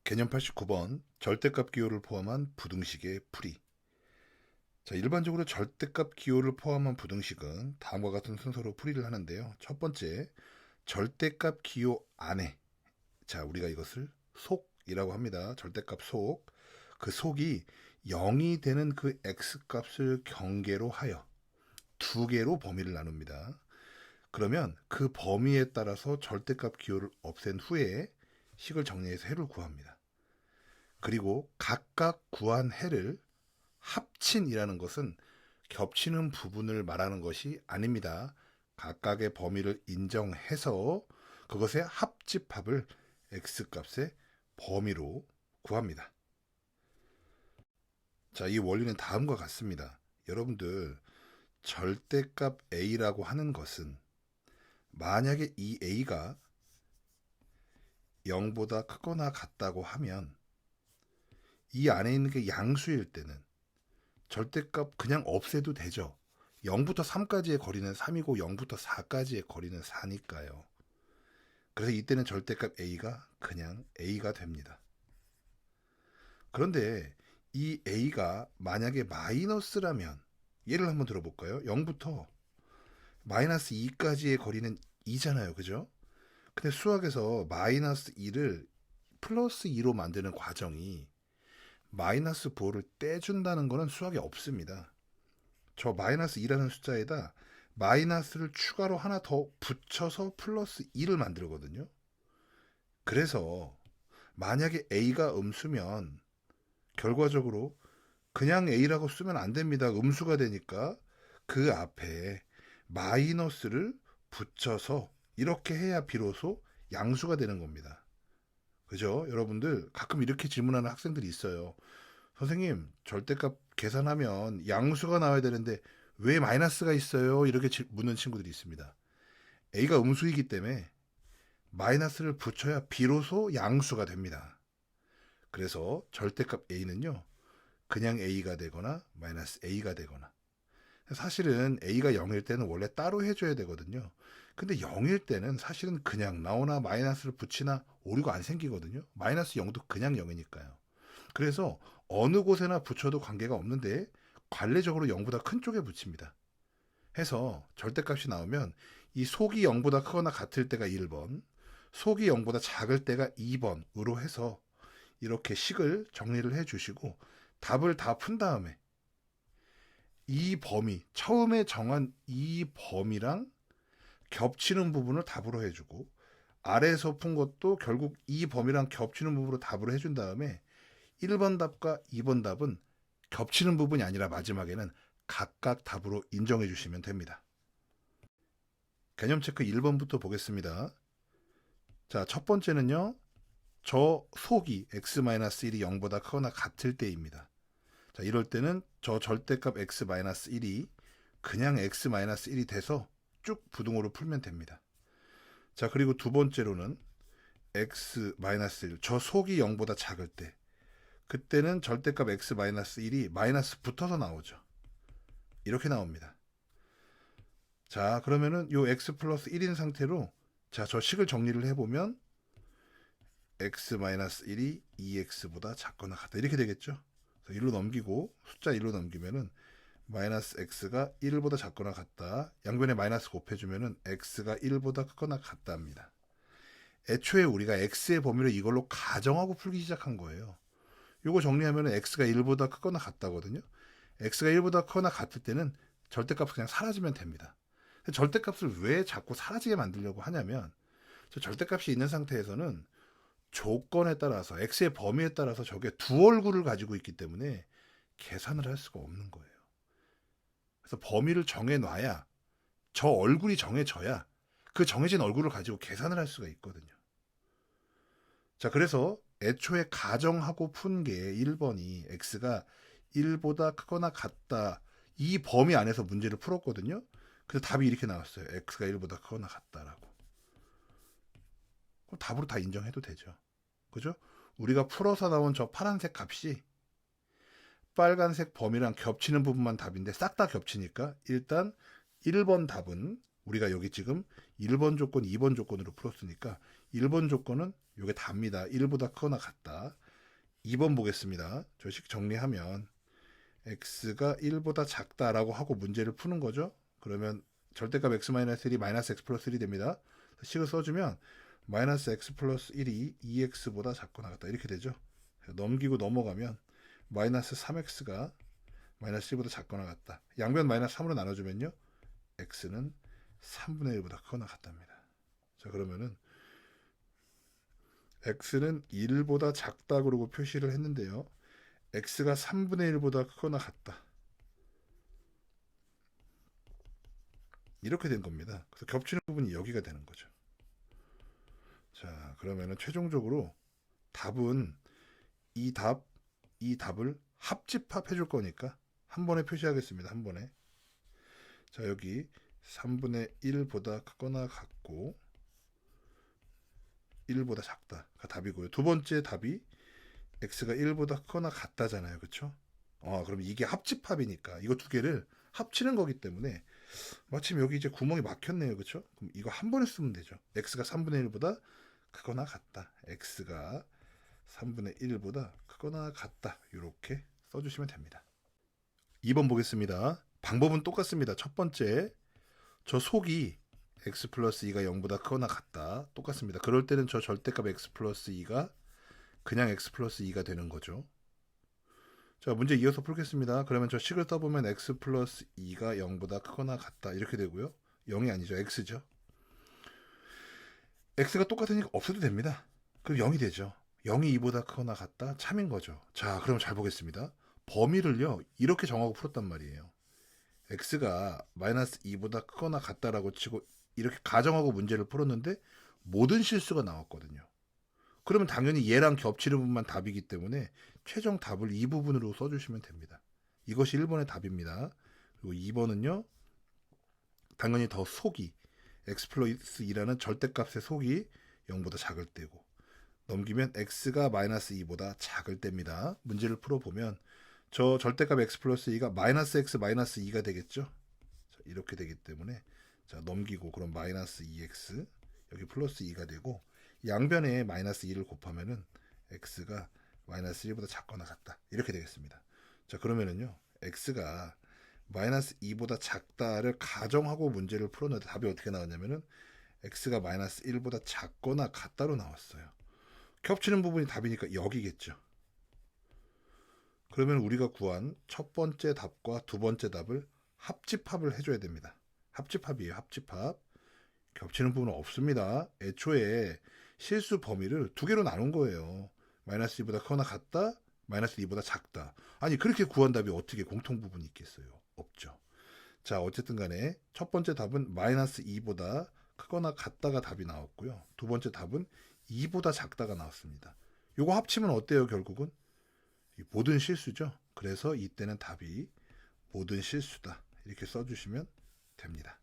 개념 89번 절대값 기호를 포함한 부등식의 풀이. 자, 일반적으로 절대값 기호를 포함한 부등식은 다음과 같은 순서로 풀이를 하는데요. 첫 번째, 절대값 기호 안에, 자, 우리가 이것을 속이라고 합니다. 절대값 속. 그 속이 0이 되는 그 x값을 경계로 하여 두 개로 범위를 나눕니다. 그러면 그 범위에 따라서 절대값 기호를 없앤 후에 식을 정리해서 해를 구합니다. 그리고 각각 구한 해를 합친이라는 것은 겹치는 부분을 말하는 것이 아닙니다. 각각의 범위를 인정해서 그것의 합집합을 x값의 범위로 구합니다. 자, 이 원리는 다음과 같습니다. 여러분들, 절대값 a라고 하는 것은 만약에 이 a가 0보다 크거나 같다고 하면 이 안에 있는 게 양수일 때는 절대값 그냥 없애도 되죠. 0부터 3까지의 거리는 3이고 0부터 4까지의 거리는 4니까요. 그래서 이때는 절대값 a가 그냥 a가 됩니다. 그런데 이 a가 만약에 마이너스라면 예를 한번 들어볼까요? 0부터 마이너스 2까지의 거리는 2잖아요. 그죠? 근데 수학에서 마이너스 2를 플러스 2로 만드는 과정이 마이너스 부호를 떼준다는 것은 수학에 없습니다. 저 마이너스 2라는 숫자에다 마이너스를 추가로 하나 더 붙여서 플러스 2를 만들거든요. 그래서 만약에 a가 음수면 결과적으로 그냥 a라고 쓰면 안 됩니다. 음수가 되니까 그 앞에 마이너스를 붙여서 이렇게 해야 비로소 양수가 되는 겁니다. 그죠? 여러분들 가끔 이렇게 질문하는 학생들이 있어요. 선생님, 절대값 계산하면 양수가 나와야 되는데 왜 마이너스가 있어요? 이렇게 묻는 친구들이 있습니다. a가 음수이기 때문에 마이너스를 붙여야 비로소 양수가 됩니다. 그래서 절대값 a는요, 그냥 a가 되거나 마이너스 a가 되거나, 사실은 a가 0일 때는 원래 따로 해줘야 되거든요. 근데 0일 때는 사실은 그냥 나오나 마이너스를 붙이나 오류가 안 생기거든요. 마이너스 0도 그냥 0이니까요. 그래서 어느 곳에나 붙여도 관계가 없는데 관례적으로 0보다 큰 쪽에 붙입니다. 해서 절대값이 나오면 이 속이 0보다 크거나 같을 때가 1번, 속이 0보다 작을 때가 2번으로 해서 이렇게 식을 정리를 해주시고 답을 다 푼 다음에 이 범위, 처음에 정한 이 범위랑 겹치는 부분을 답으로 해주고 아래에서 푼 것도 결국 이 범위랑 겹치는 부분으로 답으로 해준 다음에 1번 답과 2번 답은 겹치는 부분이 아니라 마지막에는 각각 답으로 인정해 주시면 됩니다. 개념 체크 1번부터 보겠습니다. 자, 첫 번째는요. 저 속이 x-1이 0보다 크거나 같을 때입니다. 자, 이럴 때는 저 절대값 x-1이 그냥 x-1이 돼서 쭉 부등호로 풀면 됩니다. 자, 그리고 두 번째로는 x-1, 저 속이 0보다 작을 때, 그때는 절대값 x-1이 마이너스 붙어서 나오죠. 이렇게 나옵니다. 자, 그러면은 요 x 플러스 1인 상태로, 자, 저 식을 정리를 해보면 x-1이 2x보다 작거나 같다, 이렇게 되겠죠. 1로 넘기고 숫자 1로 넘기면은 마이너스 x가 1보다 작거나 같다, 양변에 마이너스 곱해주면은 x가 1보다 크거나 같다 합니다. 애초에 우리가 x의 범위를 이걸로 가정하고 풀기 시작한 거예요. 요거 정리하면 x가 1보다 크거나 같다거든요. x가 1보다 크거나 같을 때는 절대값 그냥 사라지면 됩니다. 절대값을 왜 자꾸 사라지게 만들려고 하냐면, 저 절대값이 있는 상태에서는 조건에 따라서 x의 범위에 따라서 저게 두 얼굴을 가지고 있기 때문에 계산을 할 수가 없는 거예요. 그래서 범위를 정해놔야, 저 얼굴이 정해져야 그 정해진 얼굴을 가지고 계산을 할 수가 있거든요. 자, 그래서 애초에 가정하고 푼 게 1번이 x가 1보다 크거나 같다, 이 범위 안에서 문제를 풀었거든요. 그래서 답이 이렇게 나왔어요. x가 1보다 크거나 같다라고. 그럼 답으로 다 인정해도 되죠. 그죠? 우리가 풀어서 나온 저 파란색 값이 빨간색 범위랑 겹치는 부분만 답인데 싹 다 겹치니까 일단 1번 답은 우리가 여기 지금 1번 조건, 2번 조건으로 풀었으니까 1번 조건은 이게 답니다. 1보다 크거나 같다. 2번 보겠습니다. 저식 정리하면 x가 1보다 작다라고 하고 문제를 푸는 거죠. 그러면 절대값 x-1이 마이너스 x 플러스 1이 됩니다. 식을 써주면 마이너스 x 플러스 1이 2x보다 작거나 같다 이렇게 되죠. 넘기고 넘어가면 마이너스 3x가 마이너스 1보다 작거나 같다. 양변 마이너스 3으로 나눠주면요. x는 3분의 1보다 크거나 같답니다. 자, 그러면은 x는 1보다 작다 그러고 표시를 했는데요. x가 3분의 1보다 크거나 같다. 이렇게 된 겁니다. 그래서 겹치는 부분이 여기가 되는 거죠. 자, 그러면은 최종적으로 답은 이 답을 합집합 해줄 거니까 한 번에 표시하겠습니다. 한 번에. 자, 여기 3분의 1보다 크거나 같고 1보다 작다가 답이고요. 두 번째 답이 x가 1보다 크거나 같다잖아요. 그쵸? 그럼 이게 합집합이니까 이거 두 개를 합치는 거기 때문에 마침 여기 이제 구멍이 막혔네요. 그쵸? 그럼 이거 한 번에 쓰면 되죠. x가 3분의 1보다 크거나 같다. x가 3분의 1보다 크거나 같다. 이렇게 써주시면 됩니다. 2번 보겠습니다. 방법은 똑같습니다. 첫 번째, 저 속이 x 플러스 2가 0보다 크거나 같다. 똑같습니다. 그럴 때는 저 절대값 x 플러스 2가 그냥 x 플러스 2가 되는 거죠. 자, 문제 이어서 풀겠습니다. 그러면 저 식을 써보면 x 플러스 2가 0보다 크거나 같다. 이렇게 되고요. 0이 아니죠. x죠. x가 똑같으니까 없어도 됩니다. 그럼 0이 되죠. 0이 2보다 크거나 같다. 참인 거죠. 자, 그럼 잘 보겠습니다. 범위를요. 이렇게 정하고 풀었단 말이에요. x가 마이너스 2보다 크거나 같다라고 치고 이렇게 가정하고 문제를 풀었는데 모든 실수가 나왔거든요. 그러면 당연히 얘랑 겹치는 부분만 답이기 때문에 최종 답을 이 부분으로 써주시면 됩니다. 이것이 1번의 답입니다. 그리고 2번은요. 당연히 더 속이 x 플러스 2라는 절대값의 속이 0보다 작을 때고 넘기면 x가 마이너스 2보다 작을 때입니다. 문제를 풀어보면 저 절대값 x 플러스 2가 마이너스 x 마이너스 2가 되겠죠. 자, 이렇게 되기 때문에 자, 넘기고 그럼 마이너스 2x 여기 플러스 2가 되고 양변에 마이너스 2를 곱하면은 x가 마이너스 1보다 작거나 같다. 이렇게 되겠습니다. 자, 그러면은요. x가 마이너스 2보다 작다를 가정하고 문제를 풀었는데 답이 어떻게 나왔냐면은 x가 마이너스 1보다 작거나 같다로 나왔어요. 겹치는 부분이 답이니까 여기겠죠. 그러면 우리가 구한 첫 번째 답과 두 번째 답을 합집합을 해줘야 됩니다. 합집합이에요. 합집합. 겹치는 부분은 없습니다. 애초에 실수 범위를 두 개로 나눈 거예요. 마이너스 2보다 크거나 같다, 마이너스 2보다 작다. 아니 그렇게 구한 답이 어떻게 공통 부분이 있겠어요? 없죠. 자, 어쨌든 간에 첫 번째 답은 마이너스 2보다 크거나 같다가 답이 나왔고요. 두 번째 답은 2보다 작다가 나왔습니다. 요거 합치면 어때요? 결국은 모든 실수죠. 그래서 이때는 답이 모든 실수다. 이렇게 써주시면 됩니다.